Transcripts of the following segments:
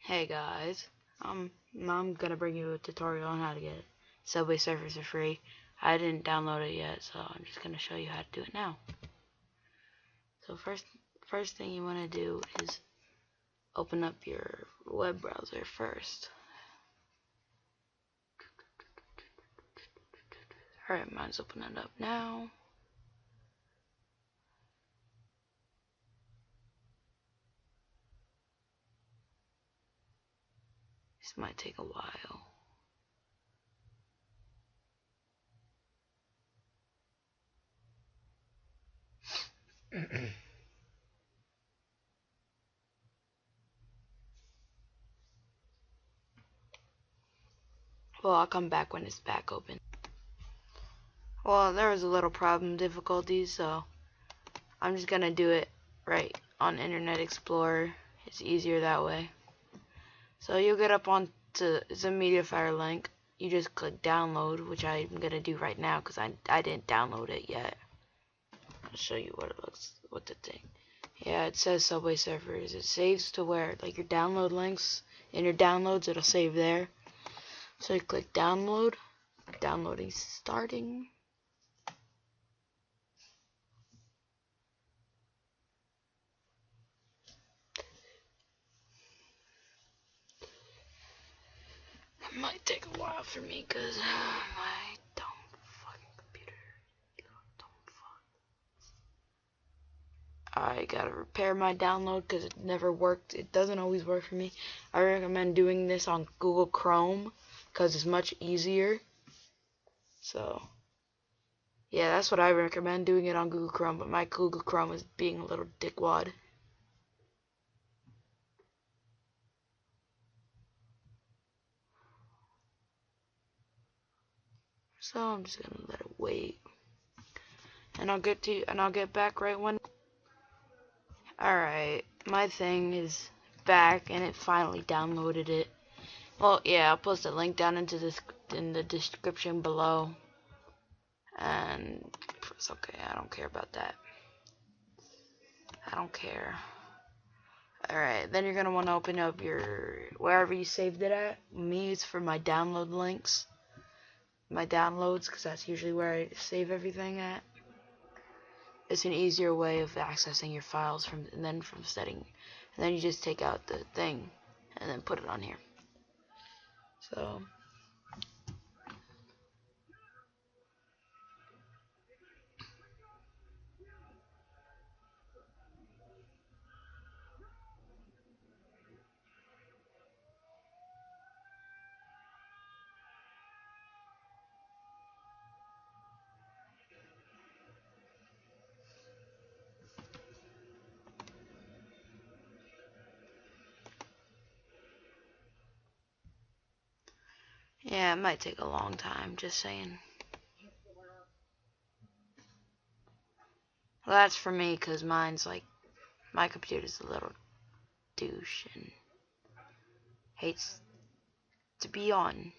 Hey guys, I'm gonna bring you a tutorial on how to get Subway Surfers for free. I didn't download it yet, so I'm just gonna show you how to do it now. So first thing you wanna do is open up your web browser first. Alright, mine's opening up now. This might take a while. Well, I'll come back when it's back open. Well, there was a little problem difficulties, so I'm just gonna do it right on Internet Explorer. It's easier that way. So you'll get up onto it's a MediaFire link. You just click download, which I'm gonna do right now because I didn't download it yet. I'll show you what it looks, what the thing. Yeah, it says Subway Surfers. It saves to where, like, your download links in your downloads, it'll save there. So you click download. Downloading starting. It might take a while for me because my dumb fucking computer. I gotta repair my download because it never worked. It doesn't always work for me. I recommend doing this on Google Chrome because it's much easier. So, yeah, that's what I recommend, doing it on Google Chrome. But my Google Chrome is being a little dickwad. So I'm just gonna let it wait, and I'll get back right when. Alright, my thing is back and it finally downloaded it. Well, yeah, I'll post a link down into this in the description below. And it's okay, I don't care about that. I don't care. Alright, then you're gonna want to open up your wherever you saved it at. Me, it's for my download links, my downloads, because that's usually where I save everything at. It's an easier way of accessing your files from setting, and then you just take out the thing and then put it on here. So yeah, it might take a long time, just saying. Well, that's for me, because mine's like, my computer's a little douche and hates to be on.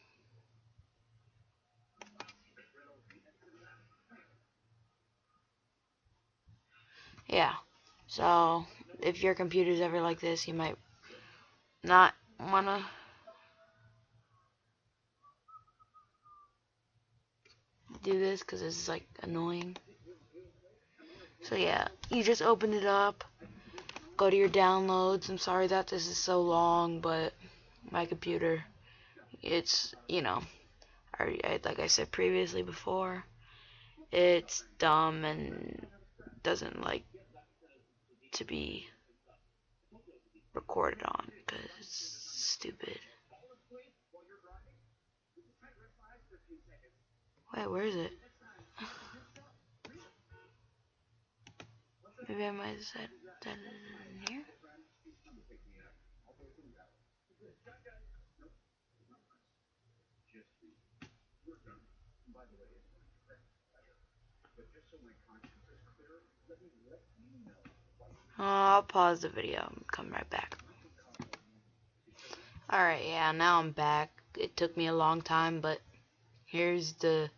Yeah, so if your computer's ever like this, you might not wanna do this, because this is like annoying. So yeah, you just open it up, go to your downloads. I'm sorry that this is so long, but my computer, it's, you know, like I said previously before, it's dumb and doesn't like to be recorded on because it's stupid. Wait, where is it? Maybe I might have said that in here. I'll pause the video and come right back. Alright, yeah, now I'm back. It took me a long time, but here's the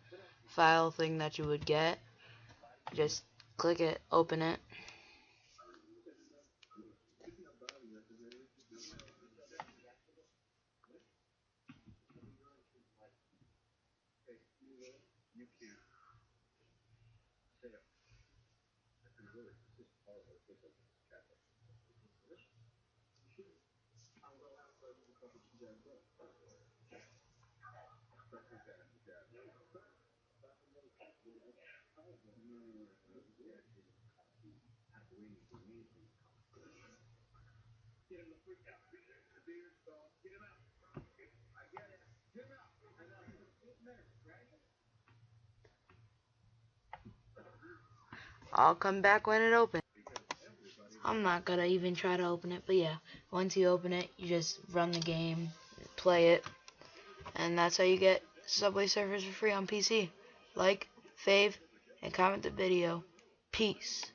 file thing that you would get. Just click it, open it. I'll come back when it opens. I'm not gonna even try to open it, but yeah, once you open it, you just run the game, play it, and that's how you get Subway Surfers for free on PC. Like, fave, and comment the video. Peace.